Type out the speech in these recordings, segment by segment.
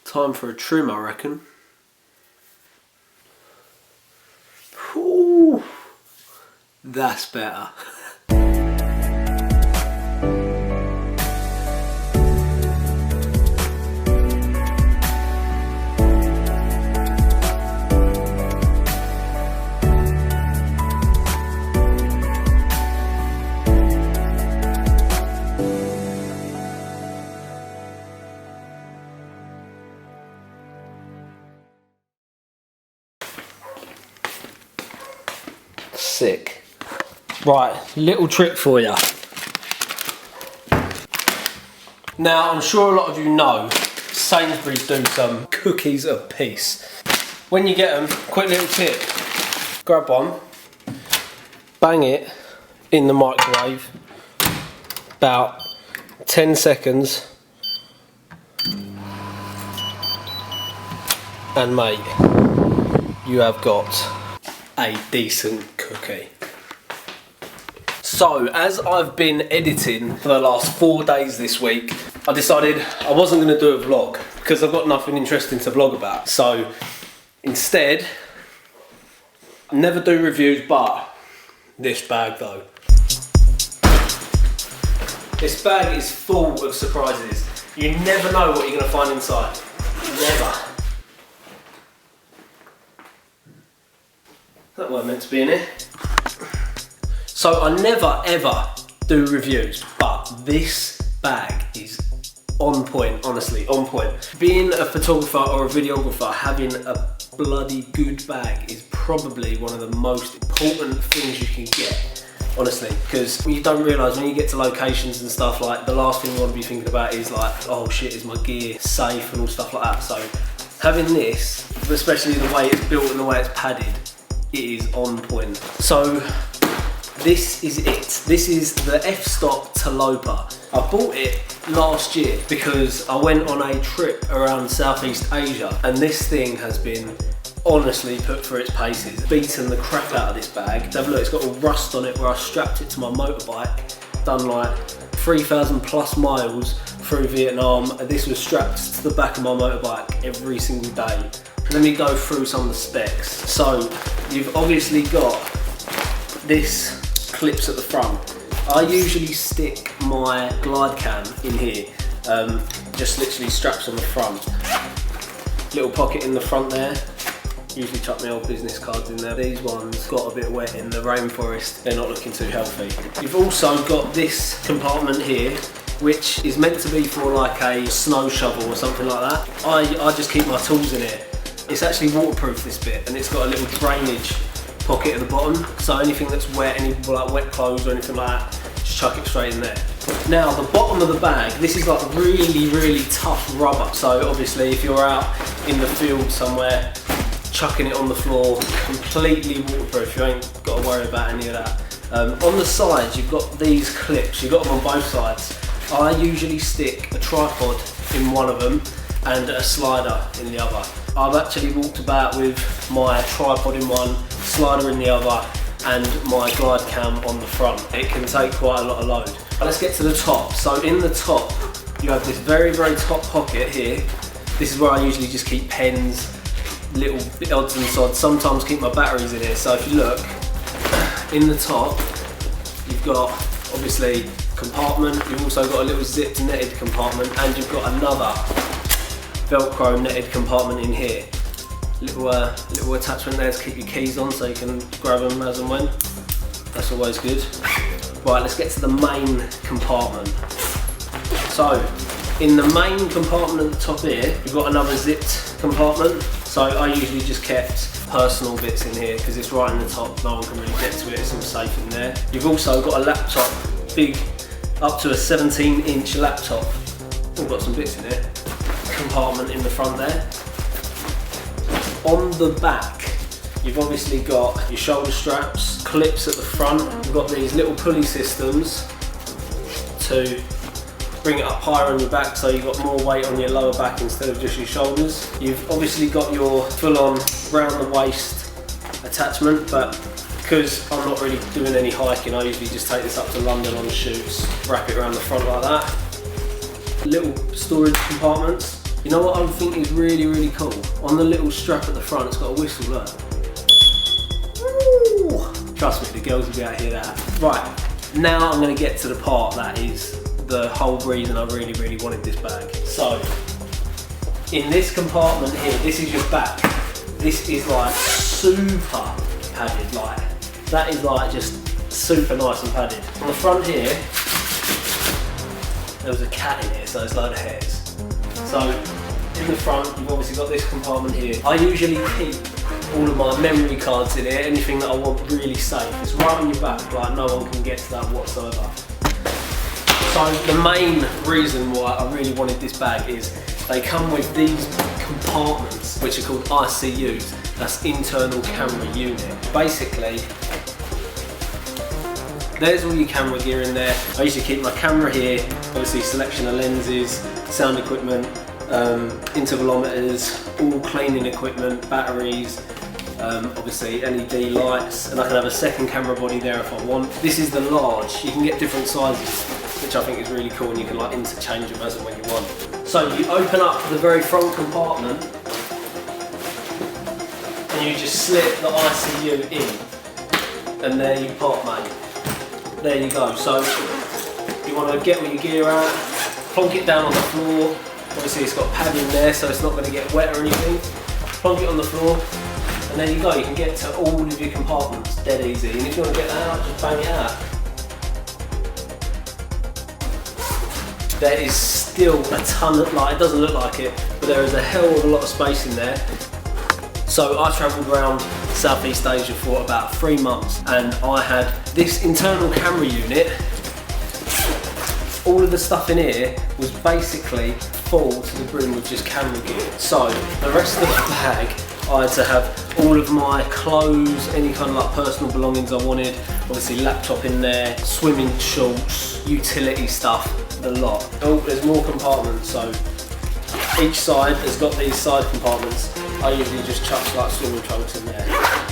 Time for a trim, I reckon. Ooh, that's better. Sick. Right, little trick for you. Now, I'm sure a lot of you know Sainsbury's do some cookies a piece. When you get them, quick little tip. Grab one, bang it in the microwave, about 10 seconds, and mate, you have got a decent cookie. So, as I've been editing for the last 4 days this week, I decided I wasn't going to do a vlog because I've got nothing interesting to vlog about. So, instead, I never do reviews, but this bag though. This bag is full of surprises. You never know what you're going to find inside. Never. That weren't meant to be in here. So I never ever do reviews, but this bag is on point, honestly, on point. Being a photographer or a videographer, having a bloody good bag is probably one of the most important things you can get, honestly, because you don't realise when you get to locations and stuff, like the last thing you want to be thinking about is like, oh shit, is my gear safe and all stuff like that. So having this, especially the way it's built and the way it's padded, it is on point. So this is it. This is the f-stop Tilopa. I bought it last year because I went on a trip around Southeast Asia, and this thing has been honestly put through its paces. Beaten the crap out of this bag. Have a look, it's got all rust on it where I strapped it to my motorbike. Done like 3,000 plus miles through Vietnam, and this was strapped to the back of my motorbike every single day. Let me go through some of the specs. So you've obviously got this clips at the front. I usually stick my glide cam in here, just literally straps on the front. Little pocket in the front there. Usually chuck my old business cards in there. These ones got a bit wet in the rainforest. They're not looking too healthy. You've also got this compartment here, which is meant to be for like a snow shovel or something like that. I just keep my tools in it. It's actually waterproof, this bit, and it's got a little drainage pocket at the bottom, so anything that's wet, any like wet clothes or anything like that, just chuck it straight in there. Now the bottom of the bag, this is like really tough rubber, so obviously if you're out in the field somewhere chucking it on the floor, completely waterproof, you ain't got to worry about any of that. On the sides you've got these clips, you've got them on both sides. I usually stick a tripod in one of them and a slider in the other. I've actually walked about with my tripod in one, slider in the other, and my glide cam on the front. It can take quite a lot of load. Let's get to the top. So in the top, you have this very top pocket here. This is where I usually just keep pens, little odds and sods, sometimes keep my batteries in here. So if you look, in the top, you've got obviously compartment, you've also got a little zipped netted compartment, and you've got another Velcro netted compartment in here. Little attachment there to keep your keys on so you can grab them as and when. That's always good. Right, let's get to the main compartment. So, in the main compartment at the top here, you've got another zipped compartment. So I usually just kept personal bits in here because it's right in the top, no one can really get to it, it's all safe in there. You've also got a laptop, big, up to a 17-inch laptop. We've got some bits in here. Compartment in the front there. On the back, you've obviously got your shoulder straps, clips at the front. You've got these little pulley systems to bring it up higher on your back so you've got more weight on your lower back instead of just your shoulders. You've obviously got your full-on round the waist attachment, but because I'm not really doing any hiking, I usually just take this up to London on shoots, wrap it around the front like that. Little storage compartments. You know what I think is really, really cool? On the little strap at the front, it's got a whistle, look. Ooh. Trust me, the girls will be out here that. Right, now I'm gonna get to the part that is the whole reason I really, really wanted this bag. So, in this compartment here, this is your back. This is like super padded, like, that is like just super nice and padded. On the front here, there was a cat in here, so there's a load of hairs. So, in the front, you've obviously got this compartment here. I usually keep all of my memory cards in here, anything that I want really safe. It's right on your back, like no one can get to that whatsoever. So the main reason why I really wanted this bag is they come with these compartments, which are called ICUs, that's internal camera unit. Basically, there's all your camera gear in there. I usually keep my camera here, obviously selection of lenses, sound equipment, intervalometers, all cleaning equipment, batteries, obviously LED lights, and I can have a second camera body there if I want. This is the large. You can get different sizes, which I think is really cool, and you can like interchange them as and when you want. So you open up the very front compartment and you just slip the ICU in, and there you pop, mate. There you go. So you want to get all your gear out, plonk it down on the floor. Obviously it's got padding there, so it's not going to get wet or anything. Plonk it on the floor, and there you go. You can get to all of your compartments dead easy. And if you want to get that out, just bang it out. There is still a ton of, like, it doesn't look like it, but there is a hell of a lot of space in there. So I travelled around Southeast Asia for about 3 months, and I had this internal camera unit. All of the stuff in here was basically full to the brim with just camera gear. So the rest of the bag, I had to have all of my clothes, any kind of like personal belongings I wanted, obviously laptop in there, swimming shorts, utility stuff, the lot. Oh, there's more compartments, so each side has got these side compartments. I usually just chuck like swimming trunks in there.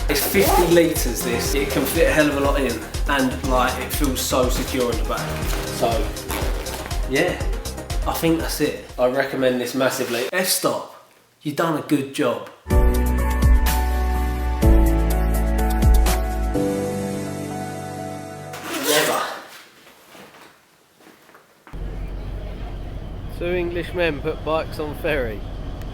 It's 50 litres this, it can fit a hell of a lot in, and like it feels so secure in the back. So yeah, I think that's it. I recommend this massively. F-stop, you've done a good job. Never. 2 English men put bikes on ferry.